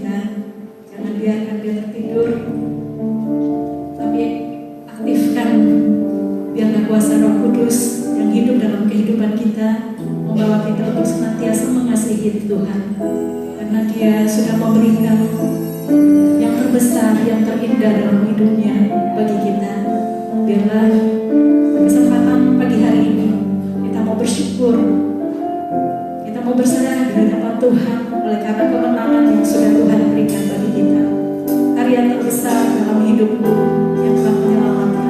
kita. Jangan biarkan dia tertidur, tapi aktifkan biarlah kuasa Roh Kudus yang hidup dalam kehidupan kita membawa kita untuk senantiasa mengasihi Tuhan, karena Dia sudah memberikan yang terbesar, yang terindah dalam hidupnya bagi kita. Biarlah kesempatan pagi hari ini kita mau bersyukur, kita mau berserah di hadapan Tuhan oleh karena kemenangan yang sudah Tuhan berikan bagi kita, karya terbesar dalam hidupmu yang telah menyelamatkan.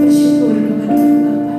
Bersyukur kepada Bapa.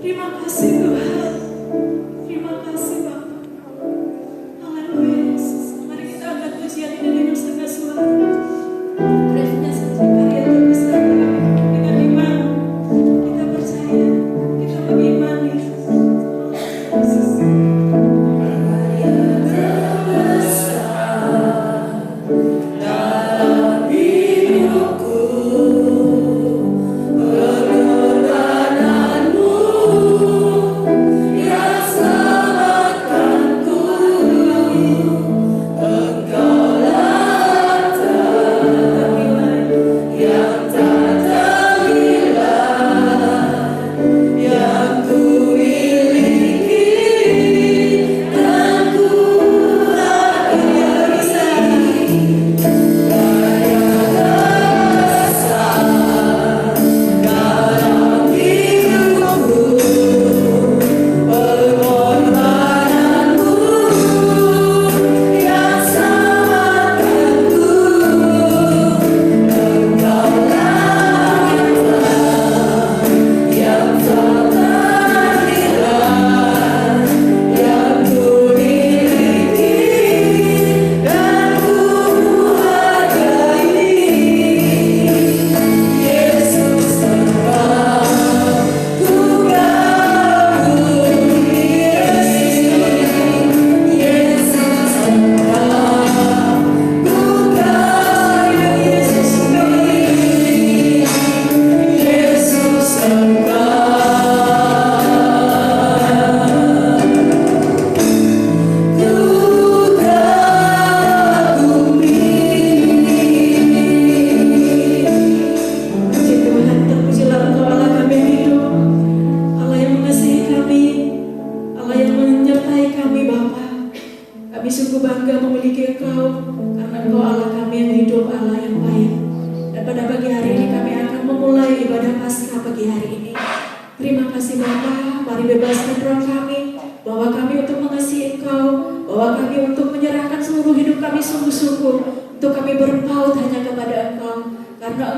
Terima kasih Tuhan. Terima kasih Bapa. Haleluya Yesus. Mari kita angkat pujian ini dengan setengah suara. Refnya saja karya terbesar dengan iman. Kita percaya, kita mengimani. Yesus. Karena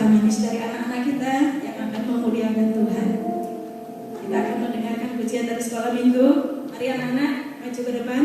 suara manis dari anak-anak kita yang akan memuliakan Tuhan. Kita akan mendengarkan pujian dari sekolah minggu. Mari anak-anak maju ke depan.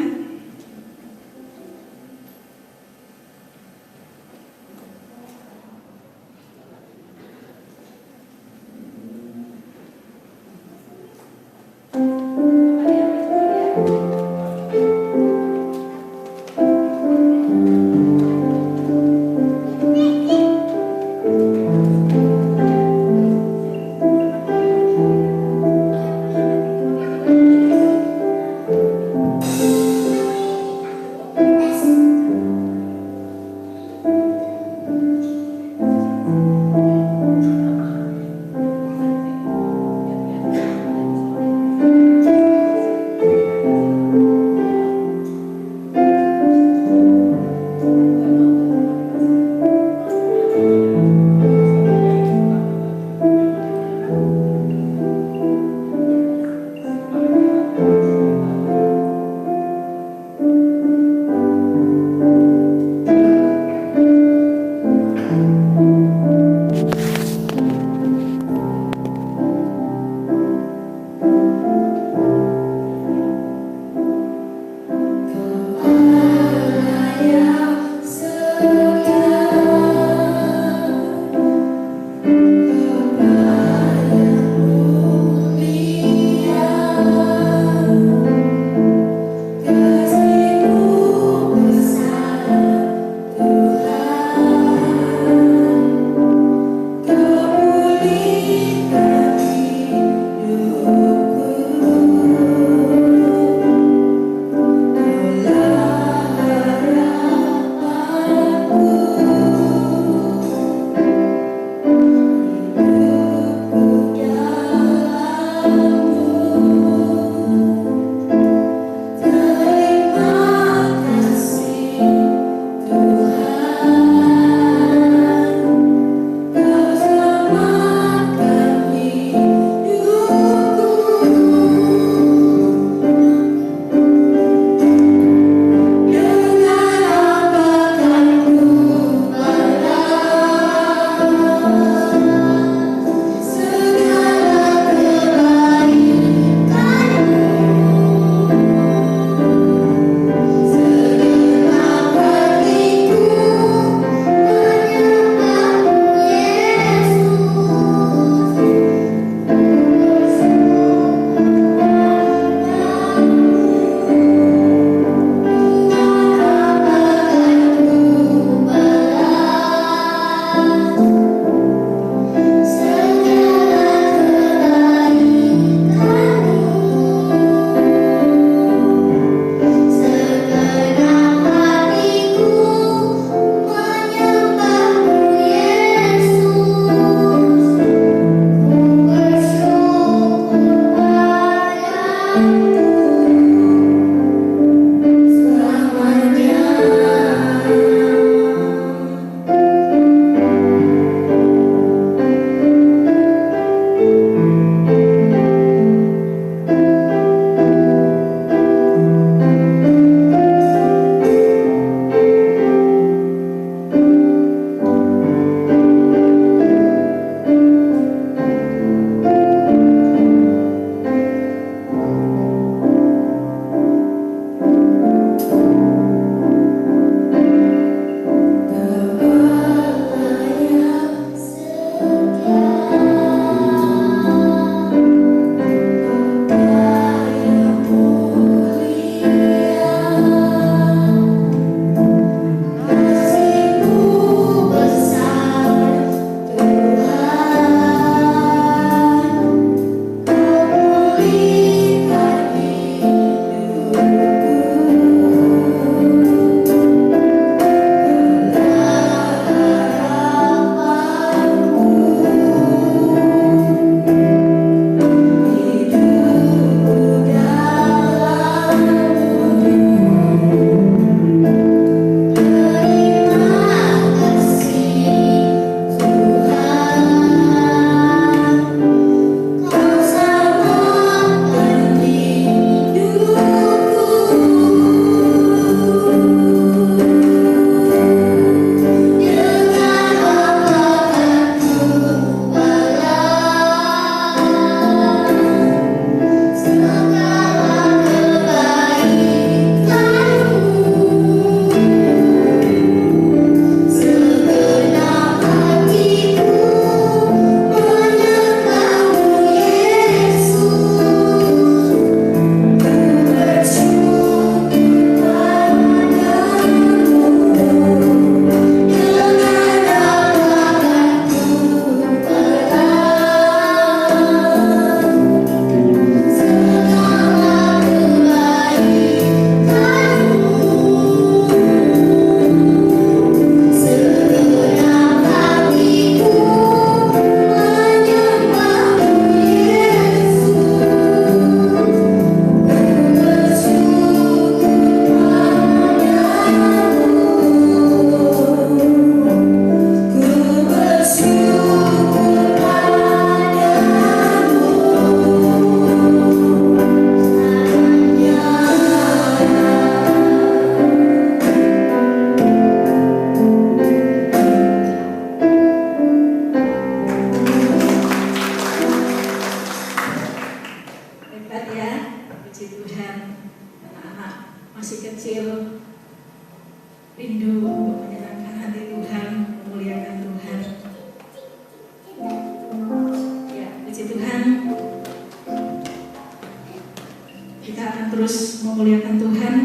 terus memuliakan Tuhan,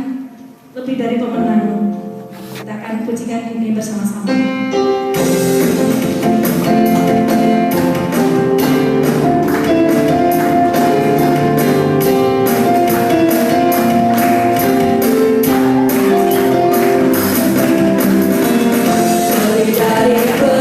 lebih dari pemenang. Kita akan pujikan ini bersama-sama. Yeah.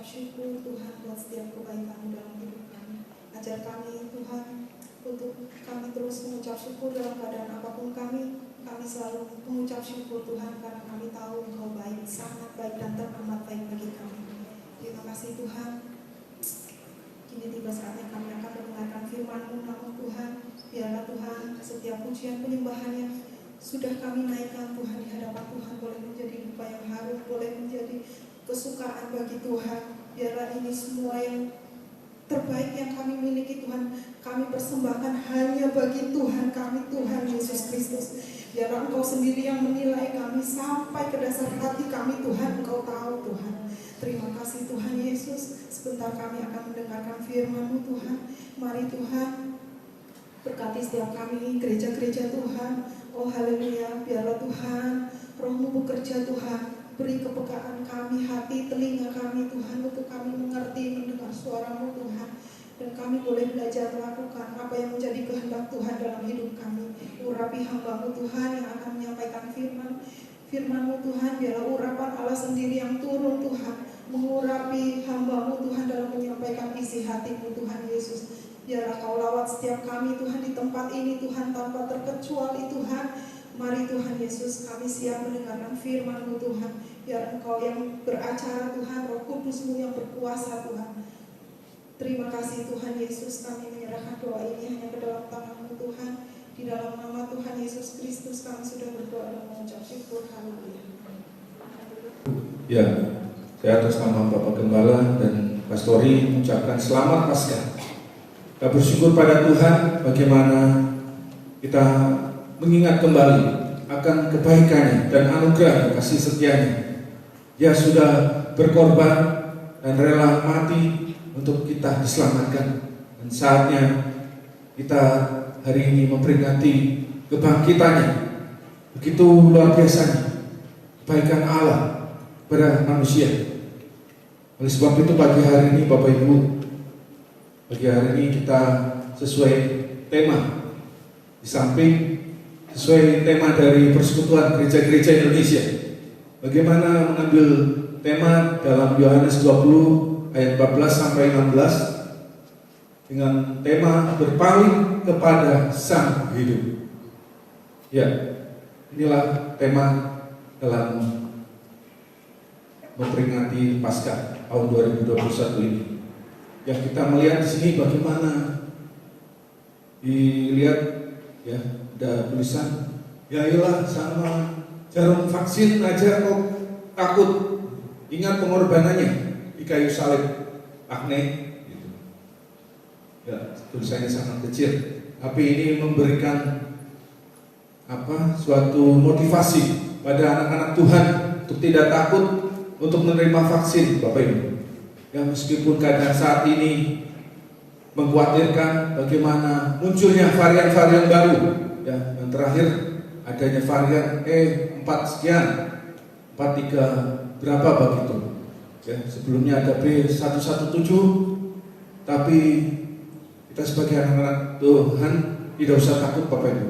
syukur Tuhan buat setiap kebaikan dalam hidup kami. Ajar kami Tuhan untuk kami terus mengucap syukur dalam keadaan apapun kami selalu mengucap syukur Tuhan, karena kami tahu Engkau baik, sangat baik dan teramat baik bagi kami. Terima kasih Tuhan. Kini tiba saatnya kami akan mendengarkan firman-Mu. Namun Tuhan, biarlah Tuhan setiap pujian penyembahan yang sudah kami naikkan Tuhan di hadapan Tuhan boleh menjadi duka yang harum, boleh menjadi kesukaan bagi Tuhan. Biarlah ini semua yang terbaik yang kami miliki Tuhan, kami persembahkan hanya bagi Tuhan kami, Tuhan Yesus Kristus. Biarlah Engkau sendiri yang menilai kami sampai ke dasar hati kami Tuhan, Engkau tahu Tuhan. Terima kasih Tuhan Yesus. Sebentar kami akan mendengarkan firman-Mu Tuhan. Mari Tuhan berkati setiap kami, gereja-gereja Tuhan. Oh haleluya, biarlah Tuhan Roh-Mu bekerja Tuhan. Beri kepekaan kami, hati, telinga kami Tuhan, untuk kami mengerti, mendengar suara-Mu Tuhan. Dan kami boleh belajar melakukan apa yang menjadi kehendak Tuhan dalam hidup kami. Urapi hamba-Mu Tuhan yang akan menyampaikan firman-Mu Tuhan. Biarlah urapan Allah sendiri yang turun Tuhan, mengurapi hamba-Mu Tuhan dalam menyampaikan isi hati-Mu Tuhan Yesus. Biarlah Kau lawat setiap kami Tuhan di tempat ini Tuhan, tanpa terkecuali Tuhan. Mari Tuhan Yesus, kami siap mendengarkan firman-Mu Tuhan. Biar Engkau yang beracara Tuhan, Roh Kudus-Mu yang berkuasa Tuhan. Terima kasih Tuhan Yesus, kami menyerahkan doa ini hanya ke dalam tangan-Mu Tuhan. Di dalam nama Tuhan Yesus Kristus kami sudah berdoa dan mengucap syukur. Haleluya. Ya, saya atas nama Bapak Gembala dan Pastori mengucapkan selamat Paskah. Kita bersyukur pada Tuhan bagaimana kita mengingat kembali akan kebaikannya dan anugerah kasih setianya. Dia sudah berkorban dan rela mati untuk kita diselamatkan. Dan saatnya kita hari ini memperingati kebangkitannya. Begitu luar biasanya kebaikan Allah pada manusia. Oleh sebab itu pagi hari ini Bapak Ibu, pagi hari ini kita sesuai tema, di samping sesuai tema dari Persekutuan Gereja-Gereja Indonesia, bagaimana mengambil tema dalam Yohanes 20 ayat 14 sampai 16 dengan tema berpaling kepada Sang Hidup. Ya, inilah tema dalam memperingati Paskah tahun 2021 ini. Yang kita melihat di sini bagaimana dilihat ya, ada tulisan, ya iyalah sama jarum vaksin aja kok takut. Ingat pengorbanannya di kayu salib, Agne gitu. Ya, tulisannya sangat kecil, tapi ini memberikan suatu motivasi pada anak-anak Tuhan untuk tidak takut untuk menerima vaksin, Bapak Ibu. Ya, meskipun keadaan saat ini mengkhawatirkan bagaimana munculnya varian-varian baru. Ya, yang terakhir adanya varian E4 sekian, 43 berapa begitu. Ya, sebelumnya ada B117, tapi kita sebagai anak-anak Tuhan tidak usah takut Bapak Ibu.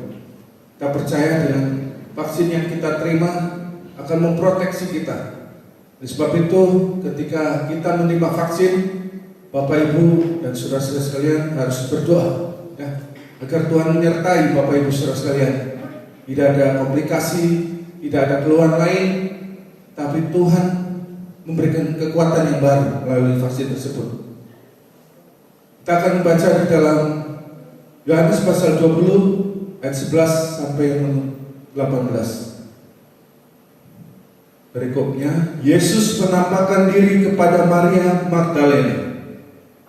Kita percaya dengan vaksin yang kita terima akan memproteksi kita. Oleh sebab itu, ketika kita menerima vaksin, Bapak Ibu dan saudara-saudara sekalian harus berdoa ya, agar Tuhan menyertai Bapak Ibu saudara sekalian. Tidak ada komplikasi, tidak ada keluhan lain, tapi Tuhan memberikan kekuatan yang baru melalui vaksin tersebut. Kita akan membaca di dalam Yohanes pasal 20 ayat 11 sampai 18. Berikutnya, Yesus menampakkan diri kepada Maria Magdalena.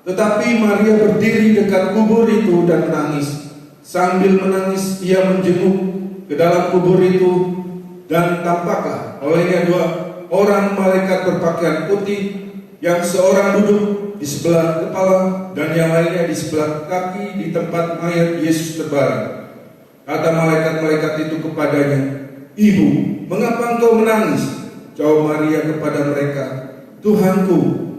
Tetapi Maria berdiri dekat kubur itu dan menangis. Sambil menangis, ia menjenguk ke dalam kubur itu, dan tampaklah olehnya 2 orang malaikat berpakaian putih, yang seorang duduk di sebelah kepala dan yang lainnya di sebelah kaki di tempat mayat Yesus terbaring. Kata malaikat-malaikat itu kepadanya, "Ibu, mengapa engkau menangis?" Jawab Maria kepada mereka, "Tuhanku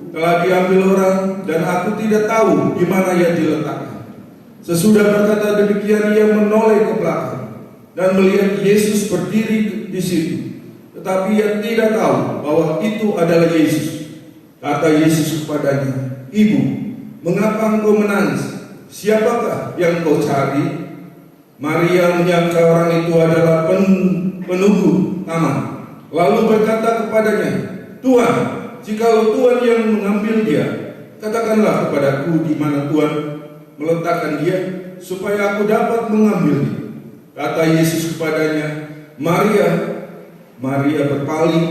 telah diambil orang dan aku tidak tahu di mana ia diletakkan." Sesudah berkata demikian, ia menoleh ke belakang dan melihat Yesus berdiri di situ, tetapi ia tidak tahu bahwa itu adalah Yesus. Kata Yesus kepadanya, "Ibu, mengapa engkau menangis? Siapakah yang kau cari?" Maria menyangka orang itu adalah penunggu taman, lalu berkata kepadanya, "Tuhan, jikalau Tuhan yang mengambil dia, katakanlah kepadaku di mana Tuhan meletakkan dia, supaya aku dapat mengambilnya." Kata Yesus kepadanya, "Maria." Maria berpaling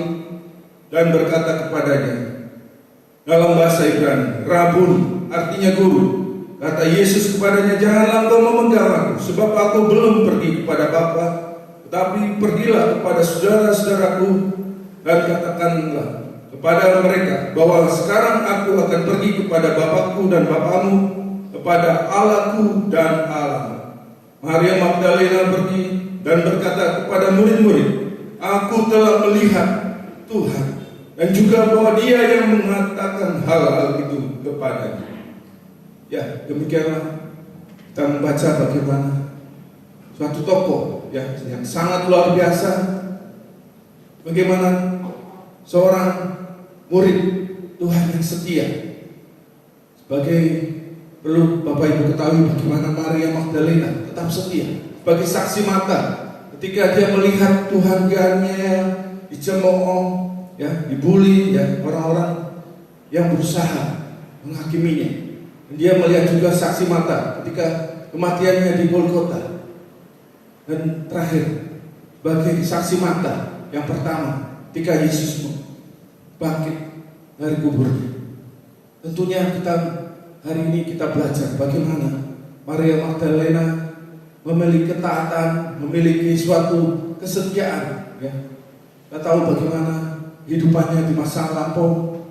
dan berkata kepadanya, dalam bahasa Ibrani, "Rabuni," artinya guru. Kata Yesus kepadanya, "Janganlah engkau memegang aku, sebab aku belum pergi kepada Bapa, tetapi pergilah kepada saudara-saudaraku dan katakanlah kepada mereka bahwa sekarang aku akan pergi kepada Bapakku dan Bapamu, kepada Allahku dan Allahmu." Maria Magdalena pergi dan berkata kepada murid-murid, "Aku telah melihat Tuhan," dan juga bahwa Dia yang mengatakan hal-hal itu kepadanya. Ya, demikianlah kita membaca bagaimana suatu tokoh ya yang sangat luar biasa, bagaimana seorang murid Tuhan yang setia. Sebagai perlu Bapak Ibu ketahui bagaimana Maria Magdalena tetap setia sebagai saksi mata ketika dia melihat Tuhannya dicemooh, ya, dibully, ya, orang-orang yang berusaha menghakiminya. Dia melihat juga saksi mata ketika kematiannya di Golgota. Dan terakhir, sebagai saksi mata yang pertama ketika Yesus bangkit dari kuburnya. Tentunya kita hari ini kita belajar bagaimana Maria Magdalena memiliki ketaatan, memiliki suatu kesetiaan, ya. Kita tahu bagaimana hidupannya di masa lampau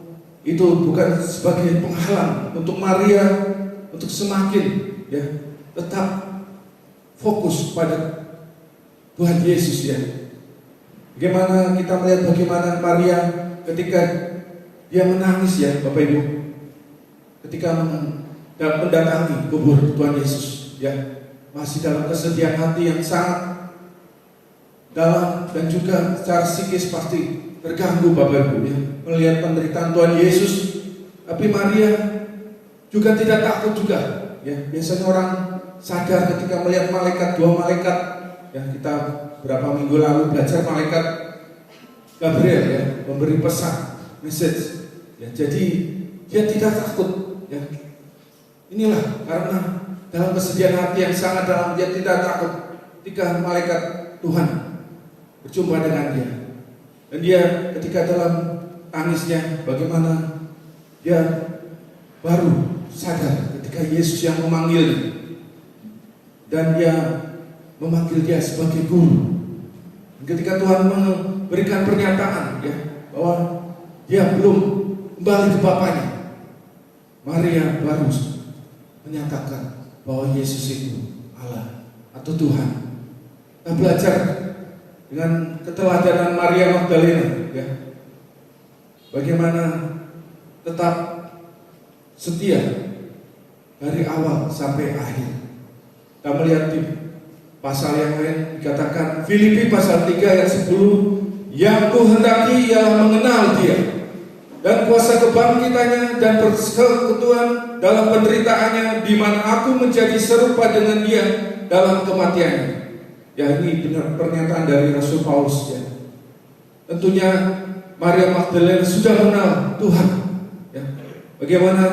itu bukan sebagai penghalang untuk Maria untuk semakin ya tetap fokus pada Tuhan Yesus, ya. Bagaimana kita melihat bagaimana Maria ketika dia menangis, ya Bapak Ibu, ketika mendatangi kubur Tuhan Yesus, ya, masih dalam kesedihan hati yang sangat dalam dan juga secara psikis pasti terganggu Bapak Ibu, ya, melihat penderitaan Tuhan Yesus. Tapi Maria juga tidak takut juga, ya. Biasanya orang sadar ketika melihat malaikat, dua malaikat, ya, kita berapa minggu lalu belajar malaikat Gabriel, ya, memberi pesan, message, ya. Jadi dia tidak takut, ya. Inilah karena dalam kesedihan hati yang sangat dalam, dia tidak takut ketika malaikat Tuhan berjumpa dengan dia. Dan dia ketika dalam tangisnya, bagaimana dia baru sadar ketika Yesus yang memanggilnya, dan dia memanggil dia sebagai guru. Dan ketika Tuhan memberikan pernyataan, ya, bahwa dia belum kembali ke Bapaknya, Maria baru menyatakan bahwa Yesus itu Allah atau Tuhan. Kita belajar dengan keteladanan Maria Magdalena, ya, bagaimana tetap setia dari awal sampai akhir. Kita melihat di pasal yang lain dikatakan, Filipi pasal 3 ayat 10, "Yang kuhendaki ialah mengenal Dia dan kuasa kebangkitannya dan persekutuan dalam penderitaannya, di mana aku menjadi serupa dengan Dia dalam kematiannya." Ya, ini benar pernyataan dari Rasul Paulus, ya. Tentunya Maria Magdalena sudah mengenal Tuhan, ya. Bagaimana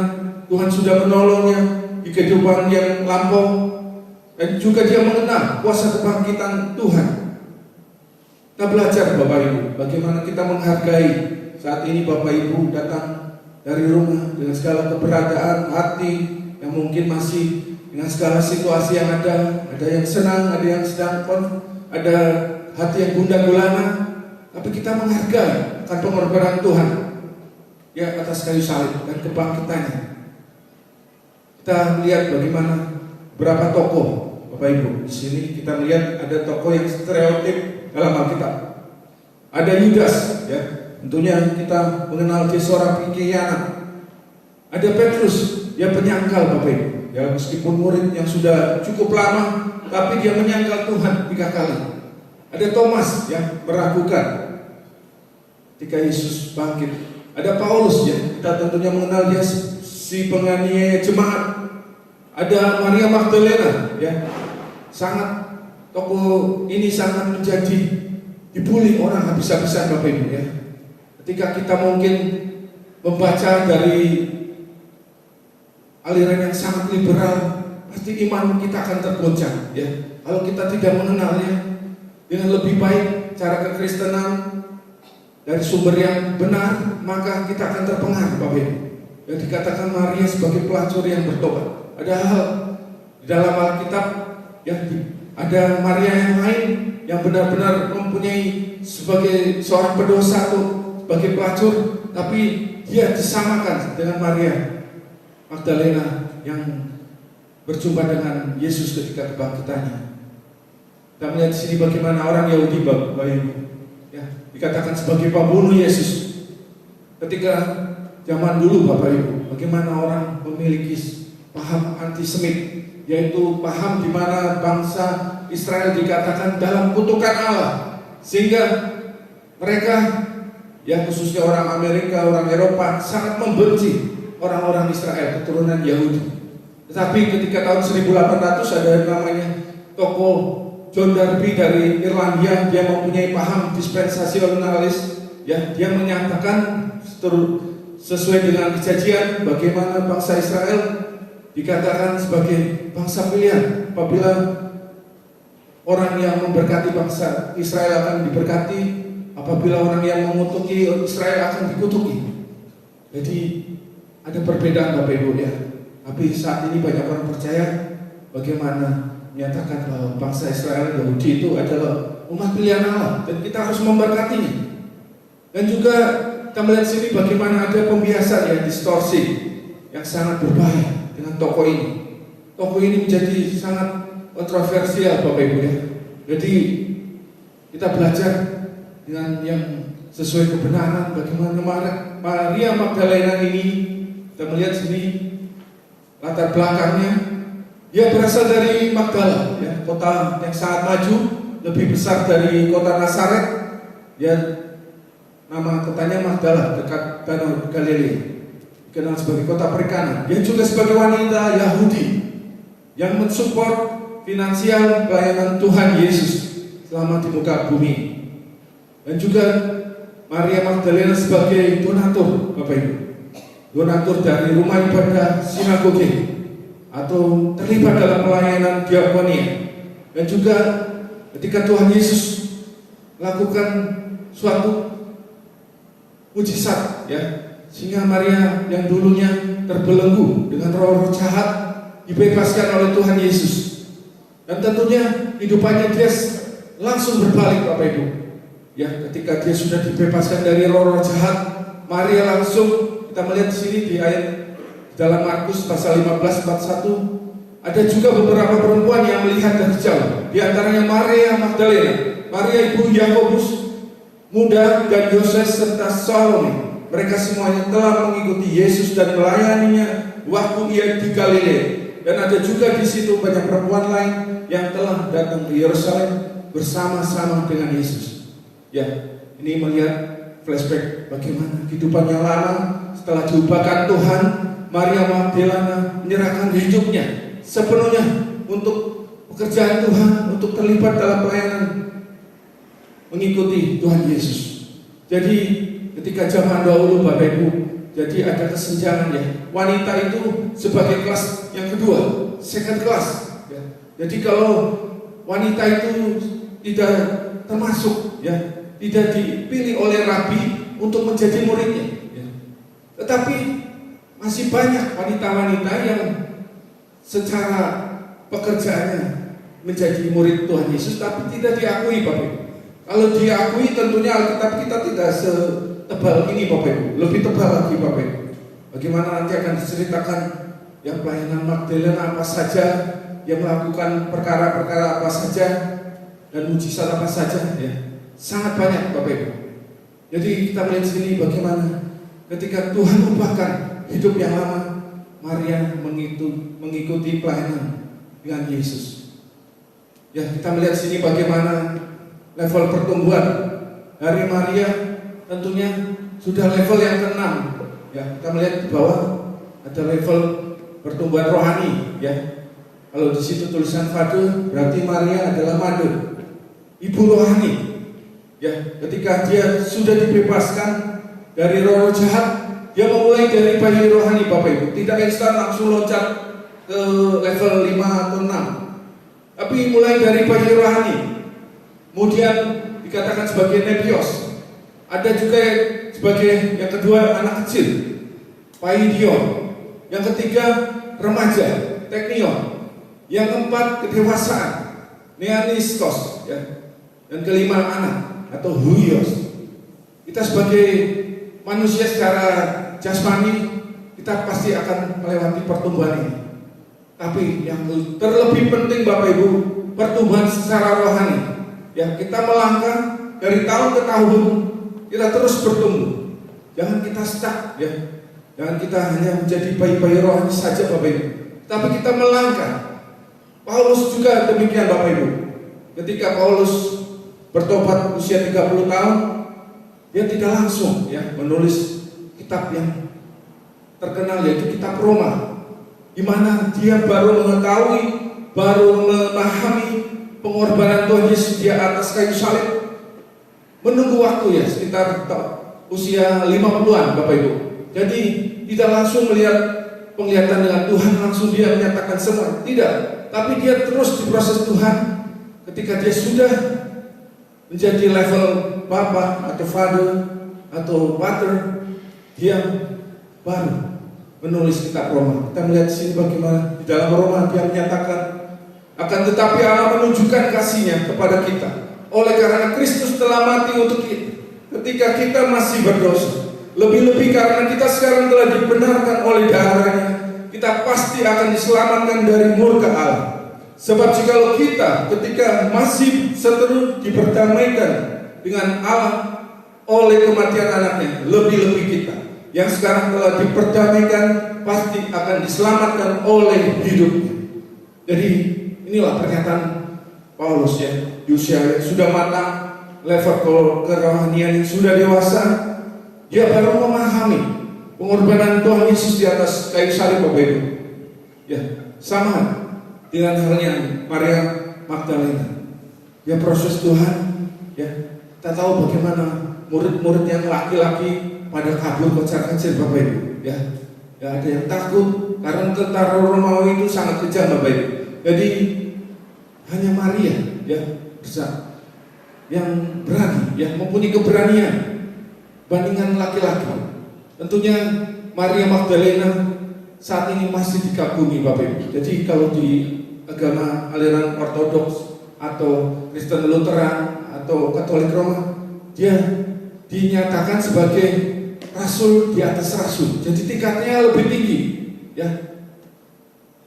Tuhan sudah menolongnya di kehidupan yang lampau, dan juga dia mengenal kuasa kebangkitan Tuhan. Kita belajar Bapak Ibu, bagaimana kita menghargai saat ini Bapak Ibu datang dari rumah dengan segala keberadaan hati yang mungkin masih dengan segala situasi yang ada yang senang, ada yang sedang ada hati yang gundah gulana, tapi kita menghargai akan pengorbanan Tuhan, ya, atas kayu salib dan kebangkitannya. Kita melihat bagaimana beberapa tokoh, Bapak Ibu, di sini kita melihat ada tokoh yang stereotip dalam Alkitab. Ada Yudas, ya, tentunya kita mengenal dia seorang pengkhianat. Ada Petrus, dia penyangkal Bapak Ibu. Ya, meskipun murid yang sudah cukup lama, tapi dia menyangkal Tuhan 3 kali. Ada Thomas yang meragukan ketika Yesus bangkit Ada Paulus ya, kita tentunya mengenal dia si penganiaya jemaat. Ada Maria Magdalena ya, sangat tokoh ini sangat menjadi dibully orang habis-habisan Bapak Ibu ya. Ketika kita mungkin membaca dari aliran yang sangat liberal, pasti iman kita akan tergoncang ya. Kalau kita tidak mengenalnya dengan lebih baik cara kekristenan dari sumber yang benar, maka kita akan terpengaruh Bapak Ibu. Yang dikatakan Maria sebagai pelacur yang bertobat. Padahal di dalam Alkitab ya, ada Maria yang lain yang benar-benar mempunyai sebagai seorang pendosa atau sebagai pelacur, tapi dia disamakan dengan Maria Magdalena yang berjumpa dengan Yesus ketika kebangkitannya. Kita melihat di sini bagaimana orang Yahudi Bapak Ibu ya, dikatakan sebagai pembunuh Yesus. Ketika zaman dulu Bapak Ibu, bagaimana orang memiliki paham antisemit, yaitu paham di mana bangsa Israel dikatakan dalam kutukan Allah, sehingga mereka ya khususnya orang Amerika, orang Eropa sangat membenci orang-orang Israel, keturunan Yahudi. Tetapi ketika tahun 1800 ada namanya tokoh John Darby dari Irlandia, dia mempunyai paham dispensasionalis ya, dia menyatakan sesuai dengan kejadian bagaimana bangsa Israel dikatakan sebagai bangsa pilihan. Apabila orang yang memberkati bangsa Israel akan diberkati, apabila orang yang mengutuki Israel akan dikutuki. Jadi ada perbedaan Bapak Ibu ya. Tapi saat ini banyak orang percaya bagaimana menyatakan bahwa bangsa Israel Yahudi itu adalah umat pilihan Allah dan kita harus memberkatinya. Dan juga kita melihat sini bagaimana ada pembiasan ya, distorsi yang sangat berbahaya dengan tokoh ini. Tokoh ini menjadi sangat kontroversial Bapak Ibu ya. Jadi kita belajar dengan yang sesuai kebenaran bagaimana Maria Magdalena ini. Kita melihat sini latar belakangnya, dia berasal dari Magdala, ya, kota yang sangat maju, lebih besar dari kota Nazaret. Ya, nama kotanya Magdala, dekat Danau Galilea, dikenal sebagai kota perikanan. Dia juga sebagai wanita Yahudi yang mensupport finansial pelayanan Tuhan Yesus selama di muka bumi. Dan juga Maria Magdalena sebagai donatur, Bapak Ibu, donatur dari rumah ibadah sinagoge atau terlibat dalam pelayanan diakonia. Dan juga ketika Tuhan Yesus lakukan suatu mujizat ya, sehingga Maria yang dulunya terbelenggu dengan roh jahat dibebaskan oleh Tuhan Yesus. Dan tentunya hidupannya dia langsung berbalik Bapak Ibu. Ya, ketika dia sudah dibebaskan dari roh jahat, Maria langsung, kita melihat di sini di ayat dalam Markus pasal 15:41, ada juga beberapa perempuan yang melihat dari jauh. Di antaranya Maria Magdalena, Maria ibu Yakobus muda dan Yoses serta Salome. Mereka semuanya telah mengikuti Yesus dan melayaninya waktu ia di Galilea. Dan ada juga di situ banyak perempuan lain yang telah datang ke Yerusalem bersama-sama dengan Yesus. Ya, ini melihat flashback bagaimana kehidupannya lama. Setelah diubahkan Tuhan, Maria Magdalena menyerahkan hidupnya sepenuhnya untuk pekerjaan Tuhan, untuk terlibat dalam pelayanan mengikuti Tuhan Yesus. Jadi ketika zaman dahulu Bapak Ibu, jadi ada kesenjangan ya. Wanita itu sebagai kelas yang kedua, second class ya. Jadi kalau wanita itu tidak termasuk ya, tidak dipilih oleh rabi untuk menjadi muridnya. Tetapi masih banyak wanita-wanita yang secara pekerjaannya menjadi murid Tuhan Yesus tapi tidak diakui Bapak Ibu. Kalau diakui tentunya Alkitab kita tidak setebal ini Bapak Ibu, lebih tebal lagi Bapak Ibu. Bagaimana nanti akan diceritakan yang pelayanan Magdalena apa saja, yang melakukan perkara-perkara apa saja dan mujizat apa saja ya. Sangat banyak Bapak Ibu. Jadi kita melihat sini bagaimana ketika Tuhan ubahkan hidup yang lama, Maria mengikuti pelayanan dengan Yesus. Ya, kita melihat sini bagaimana level pertumbuhan dari Maria tentunya sudah level yang ke-6. Ya, kita melihat di bawah ada level pertumbuhan rohani, ya. Kalau di situ tulisan Father, berarti Maria adalah mother, ibu rohani. Ya, ketika dia sudah dibebaskan dari roh jahat, dia memulai dari bayi rohani, Bapak Ibu. Tidak instan langsung loncat ke level 5 atau 6. Tapi mulai dari bayi rohani. Kemudian dikatakan sebagai nebios. Ada juga sebagai yang kedua anak kecil, paidion. Yang ketiga remaja, teknion. Yang keempat kedewasaan, neanistos, ya. Dan kelima anak atau huios. Kita sebagai manusia secara jasmani, kita pasti akan melewati pertumbuhan ini. Tapi yang terlebih penting Bapak Ibu, pertumbuhan secara rohani. Ya, kita melangkah dari tahun ke tahun, kita terus bertumbuh. Jangan kita stuck, ya. Jangan kita hanya menjadi bayi-bayi rohani saja Bapak Ibu. Tapi kita melangkah. Paulus juga demikian Bapak Ibu. Ketika Paulus bertobat usia 30 tahun, dia tidak langsung ya menulis kitab yang terkenal yaitu kitab Roma, di mana dia baru mengetahui, baru memahami pengorbanan Tuhan Yesus di atas kayu salib. Menunggu waktu ya sekitar usia 50-an Bapak Ibu. Jadi tidak langsung melihat penglihatan dengan Tuhan, langsung dia menyatakan semua. Tidak, tapi dia terus diproses Tuhan. Ketika dia sudah menjadi level Bapa atau Father atau Pater, dia baru menulis kitab Roma. Kita melihat di sini bagaimana di dalam Roma dia menyatakan, akan tetapi Allah menunjukkan kasih-Nya kepada kita oleh karena Kristus telah mati untuk kita ketika kita masih berdosa. Lebih-lebih karena kita sekarang telah dibenarkan oleh darah-Nya, kita pasti akan diselamatkan dari murka Allah. Sebab jikalau kita ketika masih seteru diperdamaikan dengan Allah oleh kematian anaknya, lebih-lebih kita yang sekarang telah diperdamaikan pasti akan diselamatkan oleh hidupnya. Jadi inilah pernyataan Paulus ya, di usia yang sudah matang, level kerohanian yang sudah dewasa, dia baru memahami pengorbanan Tuhan Yesus di atas kayu salib Bapak Ibu. Ya, sama dengan halnya Maria Magdalena. Ya proses Tuhan, ya kita tahu bagaimana murid-murid yang laki-laki pada kabur kocar-kacir Bapak Ibu. Ya, ada yang takut karena tentara Romawi itu sangat kejam Bapak Ibu. Jadi hanya Maria ya bisa yang berani, yang mempunyai keberanian bandingan laki-laki. Tentunya Maria Magdalena saat ini masih dikagumi Bapak Ibu. Jadi kalau di agama aliran Ortodoks atau Kristen Lutheran atau Katolik Roma, dia dinyatakan sebagai rasul di atas rasul. Jadi tingkatnya lebih tinggi ya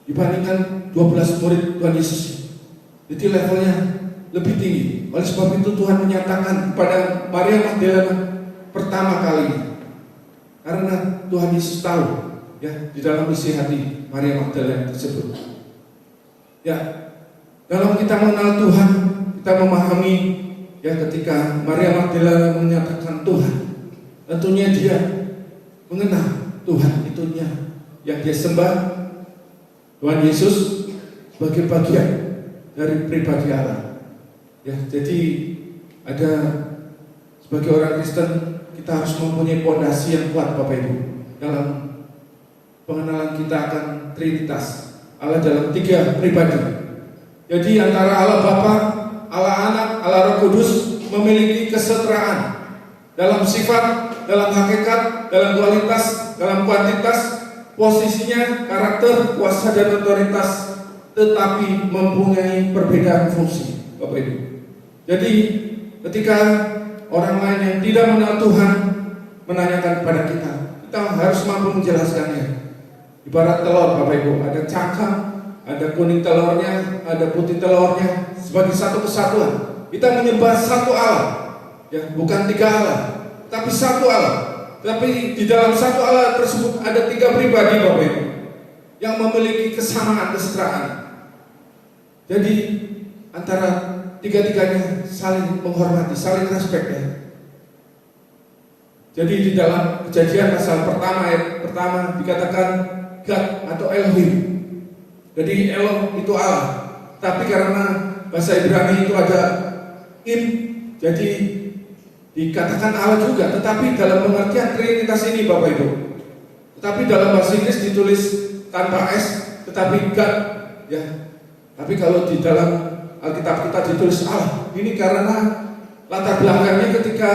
dibandingkan 12 murid Tuhan Yesus. Jadi levelnya lebih tinggi. Oleh sebab itu Tuhan menyatakan kepada Maria Magdalena pertama kali, karena Tuhan Yesus tahu ya di dalam isi hati Maria Magdalena tersebut. Ya, dalam kita mengenal Tuhan, kita memahami ya ketika Maria Magdalena menyatakan Tuhan, tentunya dia mengenal Tuhan itunya yang dia sembah, Tuhan Yesus sebagai bagian dari pribadi Allah. Ya, jadi ada sebagai orang Kristen kita harus mempunyai fondasi yang kuat Bapak Ibu dalam pengenalan kita akan Trinitas. Allah dalam 3 pribadi. Jadi antara Allah Bapa, Allah Anak, Allah Roh Kudus memiliki kesetaraan dalam sifat, dalam hakikat, dalam kualitas, dalam kuantitas, posisinya, karakter, kuasa dan otoritas, tetapi mempunyai perbedaan fungsi Bapak Ibu. Jadi ketika orang lain yang tidak mengenal Tuhan menanyakan kepada kita, kita harus mampu menjelaskannya. Ibarat telur Bapak Ibu, ada cangkang, ada kuning telurnya, ada putih telurnya, sebagai satu kesatuan. Kita menyembah satu Allah, ya bukan 3 Allah, tapi satu Allah. Tapi di dalam satu Allah tersebut ada 3 pribadi Bapak Ibu yang memiliki kesamaan kesetaraan. Jadi antara tiga-tiganya saling menghormati, saling respect ya. Jadi di dalam Kejadian pasal pertama ayat pertama dikatakan God atau Elohim. Jadi Elohim itu Allah. Tapi karena bahasa Ibrani itu ada im, jadi dikatakan Allah juga. Tetapi dalam pengertian Trinitas ini Bapak Ibu. Tetapi dalam bahasa Inggris ditulis tanpa S, tetapi God, ya. Tapi kalau di dalam Alkitab kita ditulis Allah. Ini karena latar belakangnya ketika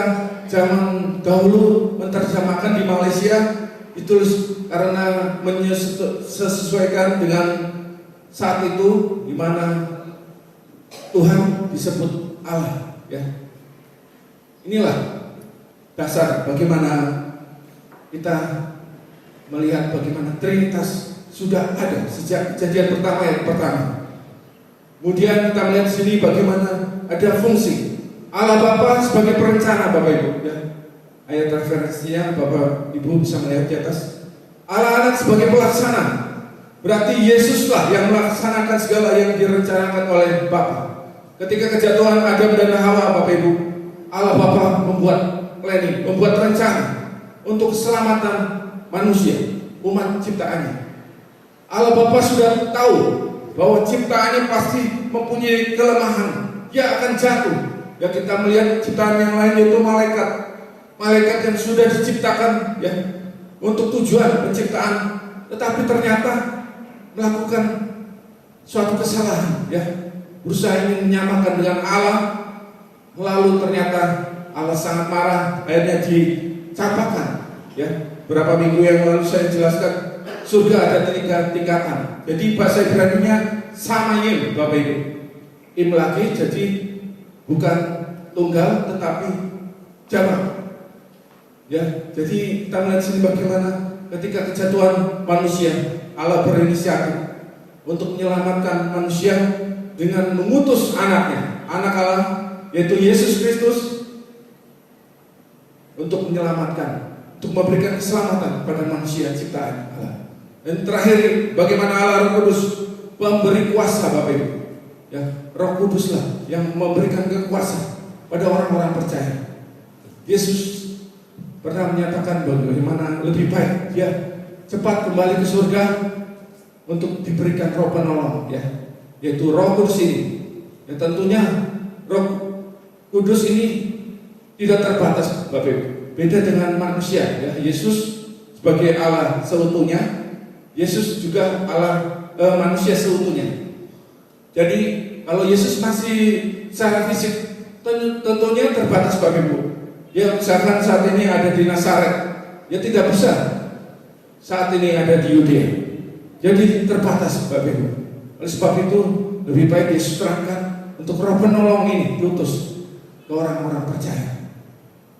zaman dahulu menerjemahkan di Malaysia ditulis karena menyesuaikan dengan saat itu di mana Tuhan disebut Allah, ya. Inilah dasar bagaimana kita melihat bagaimana Trinitas sudah ada sejak Kejadian pertama ayat pertama. Kemudian kita melihat di sini bagaimana ada fungsi Allah Bapa sebagai perencana, Bapak Ibu, ya. Ayat referensinya Bapak Ibu bisa melihat di atas. Allah Anak sebagai pelaksana. Berarti Yesuslah yang melaksanakan segala yang direncanakan oleh Bapa. Ketika kejatuhan Adam dan Hawa, Bapak Ibu, Allah Bapa membuat planning, membuat rencana untuk keselamatan manusia, umat ciptaannya. Allah Bapa sudah tahu bahwa ciptaannya pasti mempunyai kelemahan, dia akan jatuh. Ya, kita melihat ciptaan yang lain yaitu malaikat. Malaikat yang sudah diciptakan, ya, untuk tujuan penciptaan, tetapi ternyata melakukan suatu kesalahan, ya, berusaha ingin menyamakan dengan Allah, lalu ternyata Allah sangat marah, akhirnya dicapakan, ya. Berapa minggu yang lalu saya jelaskan surga ada 3 tingkatan. Jadi bahasa Ibrani-nya samayim, Bapak Ibu. Im lagi, jadi bukan tunggal tetapi jamak. Ya, jadi kita melihat sini bagaimana ketika kejatuhan manusia, Allah berinisiatif untuk menyelamatkan manusia dengan mengutus anaknya, anak Allah yaitu Yesus Kristus, untuk menyelamatkan, untuk memberikan keselamatan kepada manusia ciptaan Allah. Dan terakhir, bagaimana Allah Roh Kudus memberi kuasa, Bapak Ibu. Ya, Roh Kuduslah yang memberikan kekuasaan pada orang-orang percaya. Yesus pernah menyatakan bagaimana lebih baik dia cepat kembali ke surga untuk diberikan Roh penolong, ya, yaitu Roh Kudus ini. Ya, tentunya Roh Kudus ini tidak terbatas, Bapak Ibu. Beda dengan manusia, ya. Yesus sebagai Allah seutuhnya, Yesus juga Allah manusia seutuhnya. Jadi kalau Yesus masih secara fisik tentunya terbatas, Bapak Ibu. Ya, misalkan saat ini ada di Nazaret, ya tidak bisa saat ini ada di Yudea. Jadi terbatas, Bapak Ibu. Oleh sebab itu lebih baik Yesus terangkan untuk Roh penolong ini diutus ke orang-orang percaya.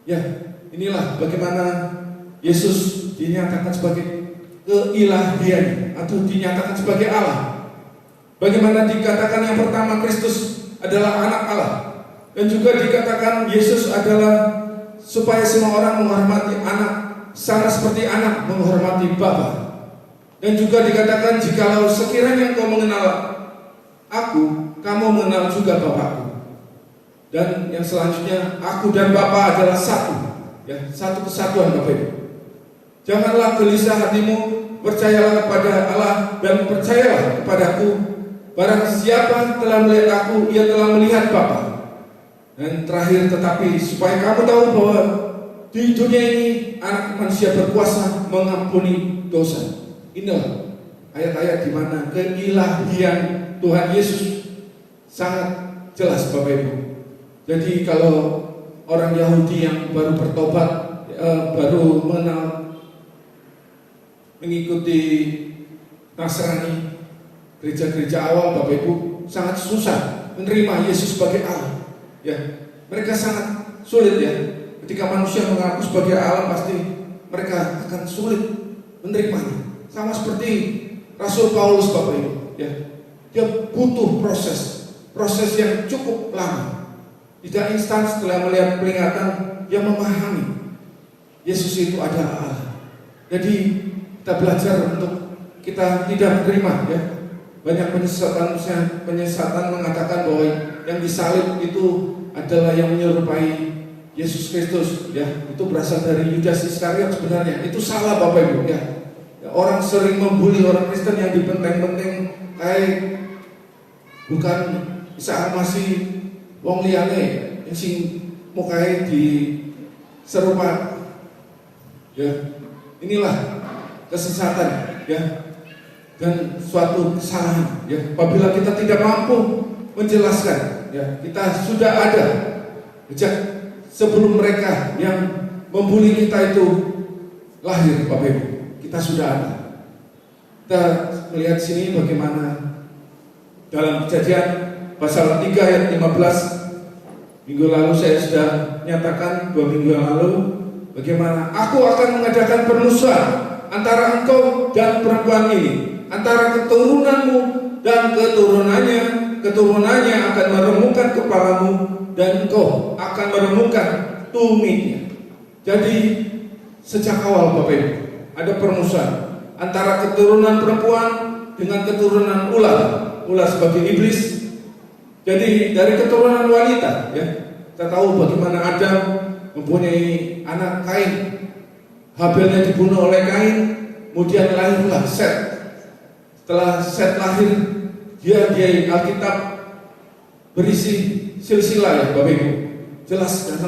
Ya, inilah bagaimana Yesus dinyatakan sebagai keilahian atau dinyatakan sebagai Allah. Bagaimana dikatakan yang pertama Kristus adalah anak Allah, dan juga dikatakan Yesus adalah supaya semua orang menghormati anak sama seperti anak menghormati Bapa. Dan juga dikatakan jikalau sekiranya engkau mengenal aku, kamu mengenal juga Bapakku. Dan yang selanjutnya, aku dan Bapa adalah satu, ya, satu kesatuan, Bapak Ibu. Janganlah gelisah hatimu, percayalah kepada Allah dan percayalah kepadaku. Barang siapa telah melihat aku, ia telah melihat Bapa. Dan terakhir, tetapi supaya kamu tahu bahwa di dunia ini anak manusia berkuasa mengampuni dosa. Inilah ayat-ayat di mana keilahian Tuhan Yesus sangat jelas, Bapak Ibu. Jadi kalau orang Yahudi yang baru bertobat, baru mengenal, mengikuti Nasrani, gereja-gereja awal, Bapak Ibu, sangat susah menerima Yesus sebagai Allah. Ya, mereka sangat sulit, ya. Ketika manusia mengaku sebagai Allah, pasti mereka akan sulit menerimanya. Sama seperti Rasul Paulus, Bapak Ibu, ya. Dia butuh proses yang cukup lama. Tidak instan setelah melihat peringatan, dia memahami Yesus itu adalah Allah. Jadi kita belajar untuk kita tidak menerima, ya. Banyak penyesatan mengatakan bahwa yang disalib itu adalah yang menyerupai Yesus Kristus, ya, itu berasal dari Yudas Iskariot sebenarnya. Itu salah Bapak Ibu, ya. Orang sering membuli orang Kristen yang dipenteng-penteng kayak bukan Isa masih wong liyane sing mukae di serupa. Ya. Inilah kesesatan, ya. Dan suatu kesalahan, ya. Apabila kita tidak mampu menjelaskan, ya, kita sudah ada sebelum mereka yang membuli kita itu lahir, Bapak Ibu, kita sudah ada. Kita melihat sini bagaimana dalam Kejadian pasal 3 ayat 15. Minggu lalu saya sudah nyatakan 2 minggu yang lalu bagaimana aku akan mengadakan permusuhan antara engkau dan perempuan ini, antara keturunanmu dan keturunannya akan meremukkan kepalamu dan engkau akan meremukkan tumitnya. Jadi sejak awal Bapak Ibu ada permusuhan antara keturunan perempuan dengan keturunan ular sebagai iblis. Jadi dari keturunan wanita, ya, kita tahu bagaimana Adam mempunyai anak Kain. Habelnya dibunuh oleh Kain, kemudian lahirlah Set. Setelah Set lahir, dia Alkitab berisi silsilah, ya Bapak Ibu. Jelas dan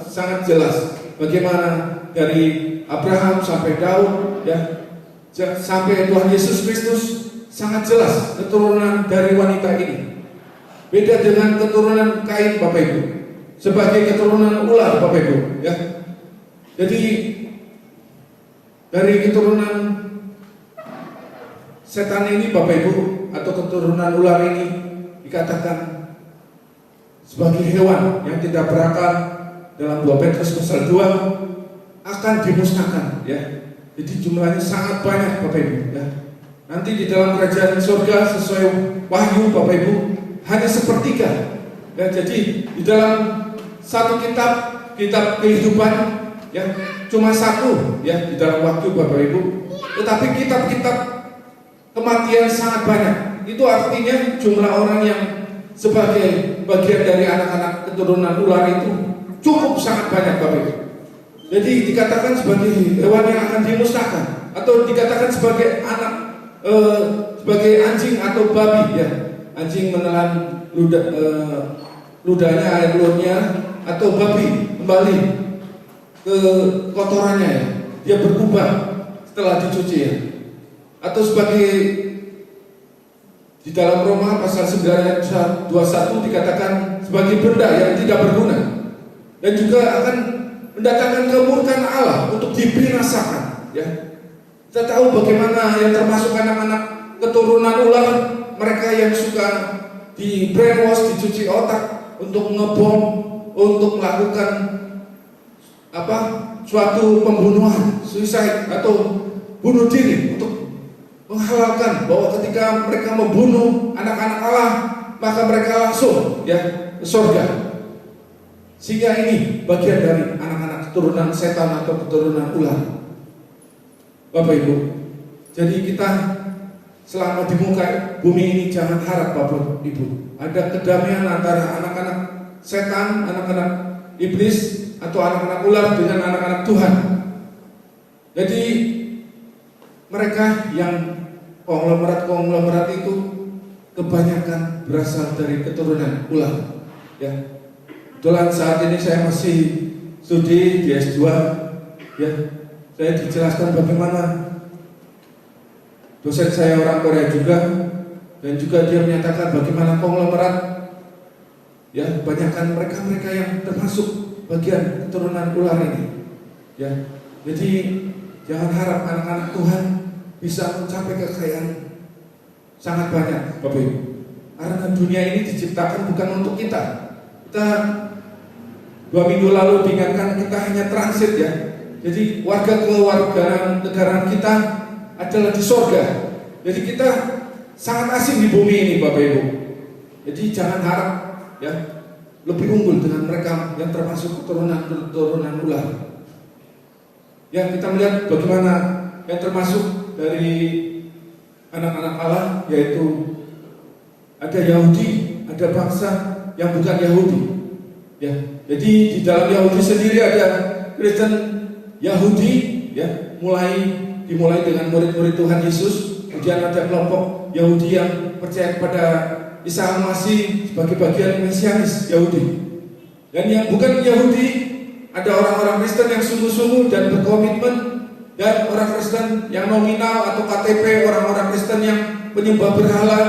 sangat jelas bagaimana dari Abraham sampai Daud, ya, sampai Tuhan Yesus Kristus, sangat jelas keturunan dari wanita ini. Beda dengan keturunan Kain Bapak Ibu, sebagai keturunan ular Bapak Ibu, ya. Jadi dari keturunan setan ini Bapak Ibu, atau keturunan ular ini dikatakan sebagai hewan yang tidak berakal dalam 2 Petrus pasal 2 akan dimusnahkan, ya. Jadi jumlahnya sangat banyak Bapak Ibu, ya. Nanti di dalam kerajaan surga sesuai Wahyu Bapak Ibu hanya sepertiga, ya. Jadi di dalam satu kitab kehidupan, ya, cuma satu, ya, di dalam Wahyu Bapak Ibu. Tetapi kitab-kitab kematian sangat banyak. Itu artinya jumlah orang yang sebagai bagian dari anak-anak keturunan ular itu cukup sangat banyak Bapak Ibu. Jadi dikatakan sebagai hewan yang akan dimusnahkan, atau dikatakan sebagai sebagai anjing atau babi, ya. Anjing menelan ludahnya, air liurnya, atau babi kembali ke kotorannya, ya. Dia berubah setelah dicuci, ya. Atau sebagai di dalam Roma pasal 9 ayat 21 dikatakan sebagai benda yang tidak berguna dan juga akan mendatangkan kemurkaan Allah untuk dibinasakan, ya. Kita tahu bagaimana yang termasuk anak-anak keturunan ular, mereka yang suka di brainwash, dicuci otak untuk ngebom, untuk melakukan suatu pembunuhan, suicide atau bunuh diri, untuk menghalalkan bahwa ketika mereka membunuh anak-anak Allah, maka mereka langsung, ya, ke surga. Sehingga ini bagian dari anak-anak keturunan setan atau keturunan ular, Bapak Ibu. Jadi kita selama di muka bumi ini jangan harap Bapak Ibu ada kedamaian antara anak-anak setan, anak-anak iblis, atau anak-anak ular dengan anak-anak Tuhan. Jadi mereka yang konglomerat itu kebanyakan berasal dari keturunan ular, ya. Kebetulan saat ini saya masih studi di S2, ya. Saya dijelaskan bagaimana dosen saya orang Korea juga, dan juga dia menyatakan bagaimana konglomerat, ya, kebanyakan mereka yang termasuk bagian keturunan ular ini, ya. Jadi jangan harap anak-anak Tuhan bisa mencapai kekayaan sangat banyak Bapak Ibu, karena dunia ini diciptakan bukan untuk kita. Kita 2 minggu lalu diingatkan kita hanya transit, ya. Jadi warga kewarganegaraan kita adalah di sorga. Jadi kita sangat asing di bumi ini Bapak Ibu. Jadi jangan harap, ya, lebih unggul dengan mereka yang termasuk keturunan ular. Ya, kita melihat bagaimana yang termasuk dari anak-anak Allah, yaitu ada Yahudi, ada bangsa yang bukan Yahudi. Ya, jadi di dalam Yahudi sendiri ada Kristen Yahudi, ya, dimulai dengan murid-murid Tuhan Yesus. Kemudian ada kelompok Yahudi yang percaya kepada Isa Al-Masih sebagai bagian mesianis Yahudi. Dan yang bukan Yahudi, ada orang-orang Kristen yang sungguh-sungguh dan berkomitmen, dan orang Kristen yang nominal atau KTP, orang-orang Kristen yang penyembah berhala,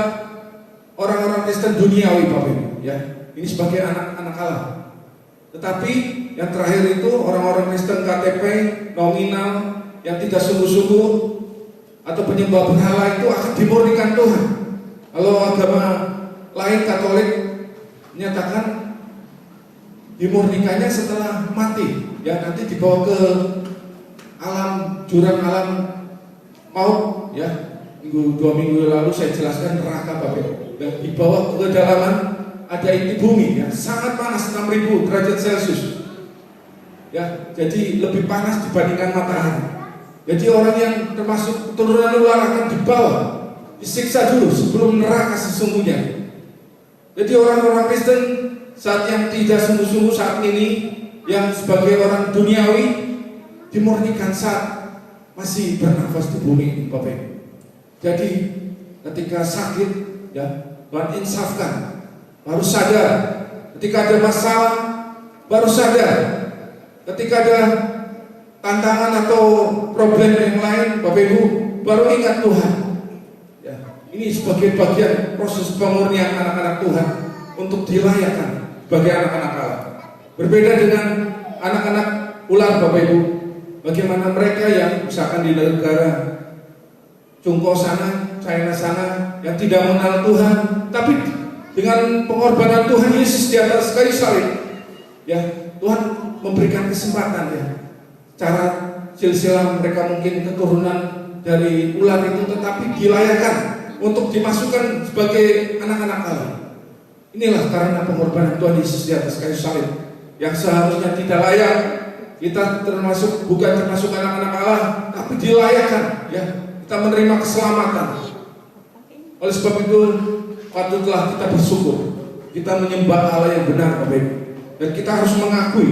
orang-orang Kristen duniawi, Bapak Ibu, ya. Ini sebagai anak-anak Allah. Tetapi yang terakhir itu orang-orang Kristen KTP nominal yang tidak sungguh-sungguh atau penyembah berhala itu akan dimurnikan Tuhan. Kalau agama lain Katolik menyatakan dimurnikannya setelah mati, ya, nanti dibawa ke jurang alam maut, ya. 2 minggu lalu saya jelaskan neraka, Bapak, dan dibawa ke kedalaman ada inti bumi yang sangat panas, 6.000 derajat Celcius, ya, jadi lebih panas dibandingkan matahari. Jadi orang yang termasuk keturunan ular akan dibawa, disiksa dulu sebelum neraka sesungguhnya. Jadi orang-orang Kristen saat yang tidak sungguh-sungguh saat ini, yang sebagai orang duniawi, dimurnikan saat masih bernafas di bumi, Bapak Ibu. Jadi ketika sakit, ya, Tuhan insafkan, baru sadar. Ketika ada masalah, baru sadar. Ketika ada tantangan atau problem yang lain, Bapak Ibu, baru ingat Tuhan. Ya, ini sebagai bagian proses pemurnian anak-anak Tuhan untuk dilayakkan sebagai anak-anak Allah. Berbeda dengan anak-anak ular, Bapak Ibu. Bagaimana mereka yang misalkan di negara Cungko sana, China sana, yang tidak mengenal Tuhan, tapi dengan pengorbanan Tuhan Yesus di atas kayu salib, ya, Tuhan memberikan kesempatan, ya. Cara silsilah mereka mungkin keturunan dari ular itu, tetapi dilayakkan untuk dimasukkan sebagai anak-anak Allah. Inilah karena pengorbanan Tuhan Yesus di atas kayu salib, yang seharusnya tidak layak. Kita bukan termasuk anak-anak Allah, tapi dilayakkan, ya, kita menerima keselamatan. Oleh sebab itu patutlah kita bersyukur, kita menyembah Allah yang benar, Bapak Ibu. Dan kita harus mengakui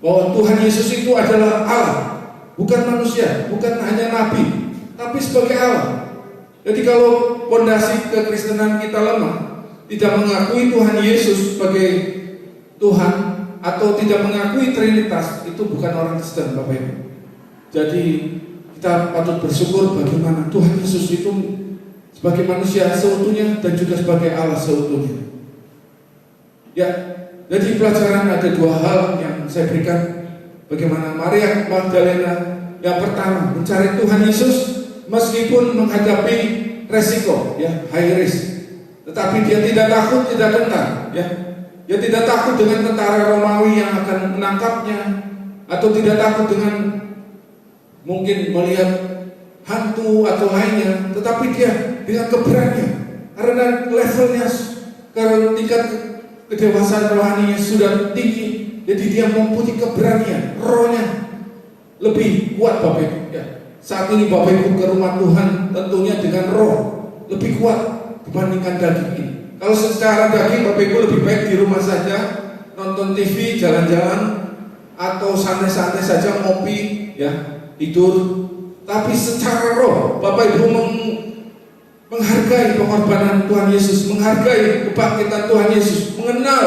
bahwa Tuhan Yesus itu adalah Allah, bukan manusia, bukan hanya nabi, tapi sebagai Allah. Jadi kalau fondasi kekristenan kita lemah, tidak mengakui Tuhan Yesus sebagai Tuhan, atau tidak mengakui Trinitas, itu bukan orang Kristen, Bapak Ibu. Jadi kita patut bersyukur bagaimana Tuhan Yesus itu sebagai manusia seutuhnya dan juga sebagai Allah seutuhnya. Ya, jadi pelajaran ada 2 hal yang saya berikan. Bagaimana Maria Magdalena yang pertama mencari Tuhan Yesus meskipun menghadapi resiko, ya, high risk, tetapi dia tidak takut, tidak gentar, ya. Dia tidak takut dengan tentara Romawi yang akan menangkapnya, atau tidak takut dengan mungkin melihat hantu atau lainnya, tetapi dia dengan keberanian, karena levelnya, karena tingkat kedewasaan rohaninya sudah tinggi, jadi dia mempunyai keberanian, rohnya lebih kuat, Bapak Ibu, ya. Saat ini Bapak Ibu ke rumah Tuhan tentunya dengan roh lebih kuat dibandingkan daging ini. Kalau secara daging, Bapak Ibu lebih baik di rumah saja, nonton TV, jalan-jalan, atau santai-santai saja ngopi, ya, tidur. Tapi secara roh, Bapak Ibu menghargai pengorbanan Tuhan Yesus, menghargai kebangkitan Tuhan Yesus, mengenal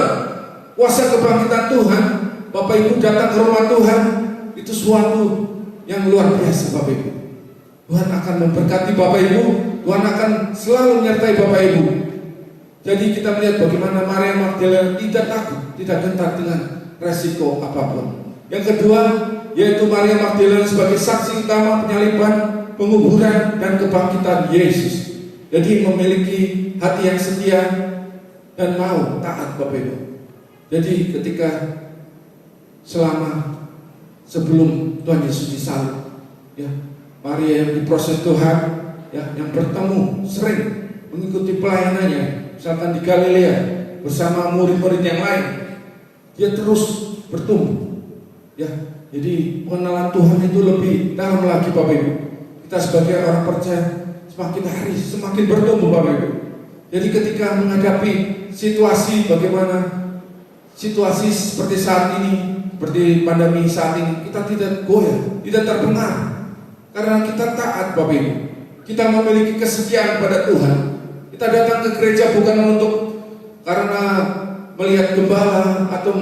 kuasa kebangkitan Tuhan. Bapak Ibu datang ke rumah Tuhan, itu suatu yang luar biasa, Bapak Ibu. Tuhan akan memberkati Bapak Ibu, Tuhan akan selalu menyertai Bapak Ibu. Jadi kita melihat bagaimana Maria Magdalena tidak takut, tidak gentar dengan resiko apapun. Yang kedua, yaitu Maria Magdalena sebagai saksi utama penyaliban, penguburan, dan kebangkitan Yesus. Jadi memiliki hati yang setia dan mau taat, Bapak Ibu. Jadi ketika sebelum Tuhan Yesus disalib, ya, Maria yang diproses Tuhan, ya, yang bertemu sering mengikuti pelayanannya. Misalkan di Galilea bersama murid-murid yang lain, dia terus bertumbuh, ya. Jadi pengenalan Tuhan itu lebih dalam lagi, Bapak Ibu. Kita sebagai orang percaya semakin hari semakin bertumbuh, Bapak Ibu. Jadi ketika menghadapi situasi bagaimana situasi seperti saat ini, seperti pandemi saat ini, kita tidak goyah, tidak terpengaruh. Karena kita taat Bapak Ibu. Kita memiliki kesetiaan pada Tuhan. Kita datang ke gereja bukan untuk karena melihat gembala atau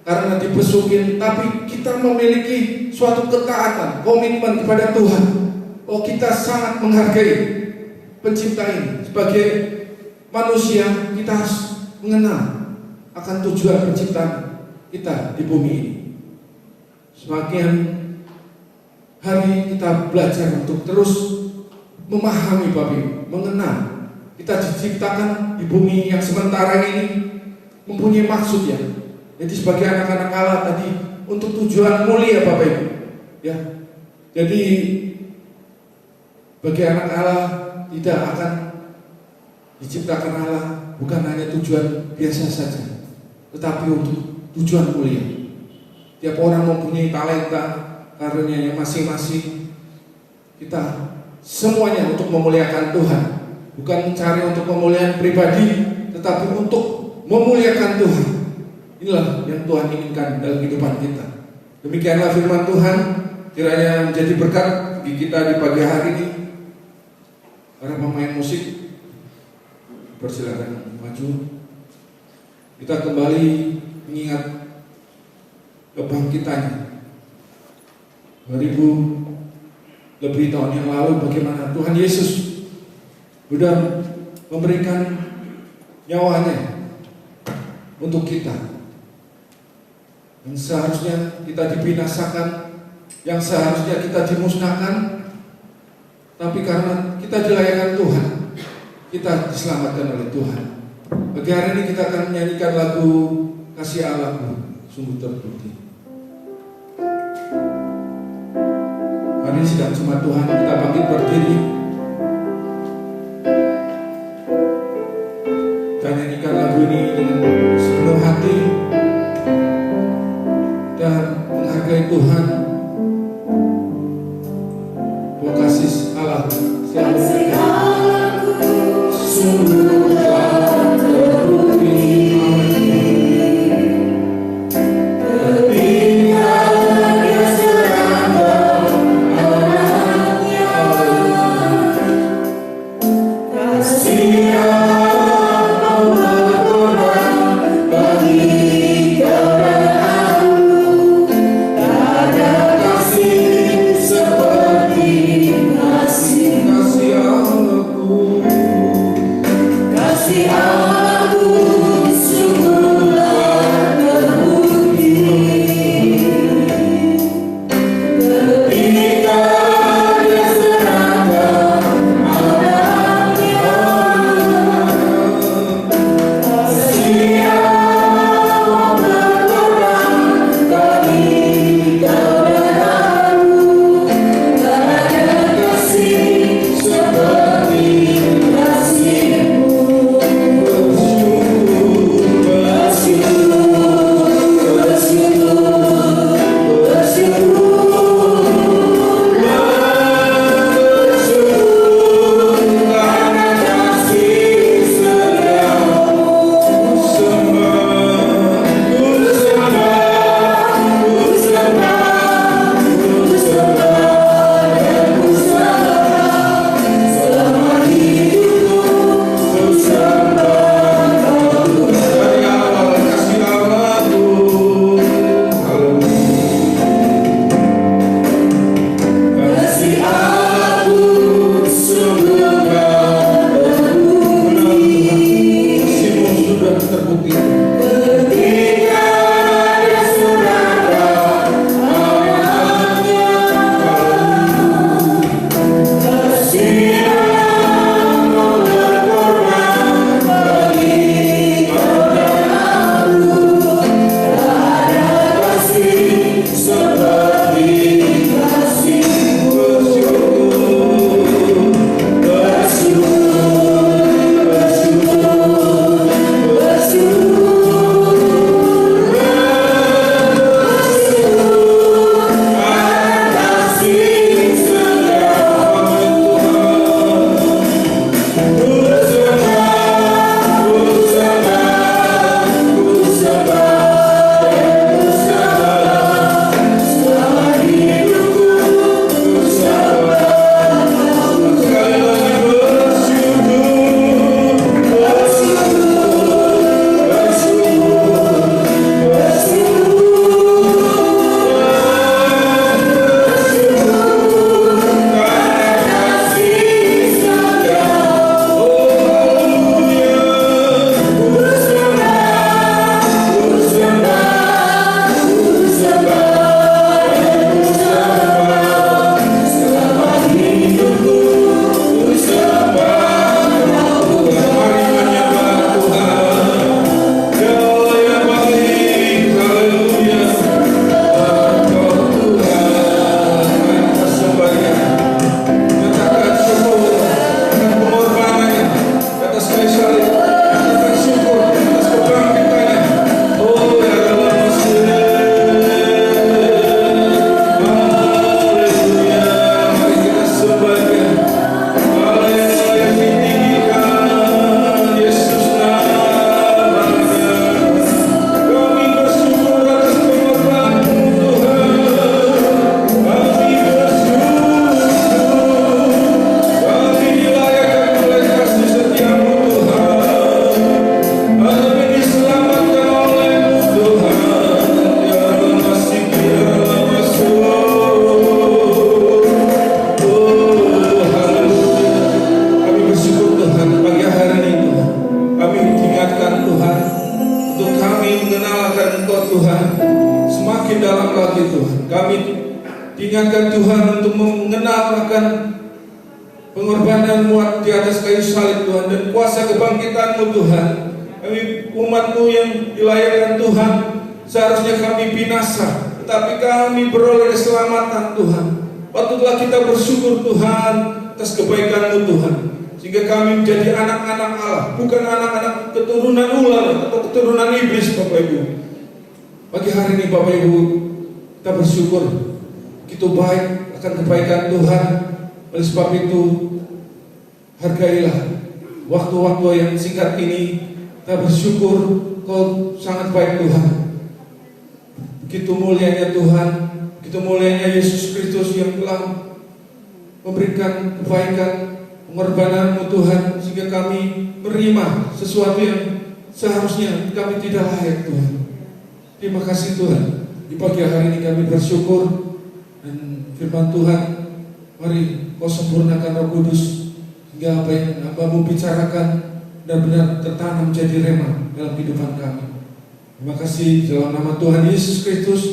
karena dibesukin, tapi kita memiliki suatu ketaatan, komitmen kepada Tuhan. Oh, kita sangat menghargai Pencipta ini. Sebagai manusia, kita harus mengenal akan tujuan penciptaan kita di bumi ini. Semakin hari kita belajar untuk terus memahami Bapak, mengenal kita diciptakan di bumi yang sementara ini mempunyai maksud ya. Jadi sebagai anak-anak Allah tadi untuk tujuan mulia Bapak Ibu. Ya. Jadi bagi anak Allah tidak akan diciptakan Allah bukan hanya tujuan biasa saja, tetapi untuk tujuan mulia. Tiap orang mempunyai talenta, karunia masing-masing. Kita semuanya untuk memuliakan Tuhan, bukan mencari untuk pemuliaan pribadi, tetapi untuk memuliakan Tuhan. Inilah yang Tuhan inginkan dalam kehidupan kita. Demikianlah firman Tuhan, kiranya menjadi berkat bagi kita di pagi hari ini. Para pemain musik, persilakan maju. Kita kembali mengingat kebangkitannya 2000 lebih tahun yang lalu, bagaimana Tuhan Yesus sudah memberikan nyawanya untuk kita. Yang seharusnya kita dibinasakan, yang seharusnya kita dimusnahkan, tapi karena kita dilayani Tuhan, kita diselamatkan oleh Tuhan. Pagi hari ini kita akan menyanyikan lagu Kasih Allahku Sungguh Terbukti. Hari ini sedang cuma Tuhan, kita bangkit berdiri. Kita nyanyikan lagu ini dengan sepenuh hati dan menghargai Tuhan. Oh, kasih Allah Kasih Allahku sungguh terbukti. Ketika Dia serahkan anaknya Tuhan untuk mengenal akan pengorbanan-Mu di atas kayu salib Tuhan, dan kuasa kebangkitan-Mu Tuhan. Kami umat-Mu yang dilahirkan Tuhan, seharusnya kami binasa, tetapi kami beroleh keselamatan Tuhan. Patutlah kita bersyukur Tuhan atas kebaikan-Mu Tuhan, sehingga kami menjadi anak-anak Allah, bukan anak-anak keturunan ular atau keturunan iblis Bapak Ibu. Pagi hari ini Bapak Ibu, kita bersyukur begitu baik akan kebaikan Tuhan. Oleh sebab itu, hargailah waktu-waktu yang singkat ini. Kita bersyukur Kau sangat baik Tuhan. Begitu mulianya Tuhan, begitu mulianya Yesus Kristus yang telah memberikan kebaikan, pengorbanan-Mu Tuhan, sehingga kami menerima sesuatu yang seharusnya kami tidak layak Tuhan. Terima kasih Tuhan. Di pagi hari ini kami bersyukur, dan firman Tuhan, mari Kau sempurnakan Roh Kudus, sehingga apa yang Hamba-Mu bicarakan benar-benar tertanam menjadi rema dalam kehidupan kami. Terima kasih dalam nama Tuhan Yesus Kristus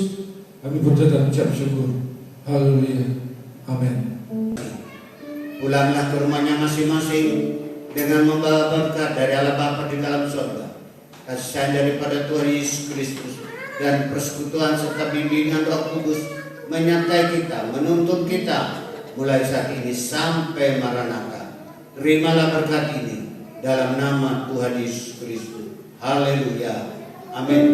kami berdoa dan ucap syukur. Haleluya. Amin. Pulanglah ke rumahnya masing-masing dengan membawa berkat dari Allah Bapa di dalam surga, kasih sayang daripada Tuhan Yesus Kristus, dan persekutuan serta bimbingan Roh Kudus menyertai kita, menuntun kita mulai saat ini sampai Maranatha. Terimalah berkat ini dalam nama Tuhan Yesus Kristus. Haleluya. Amin.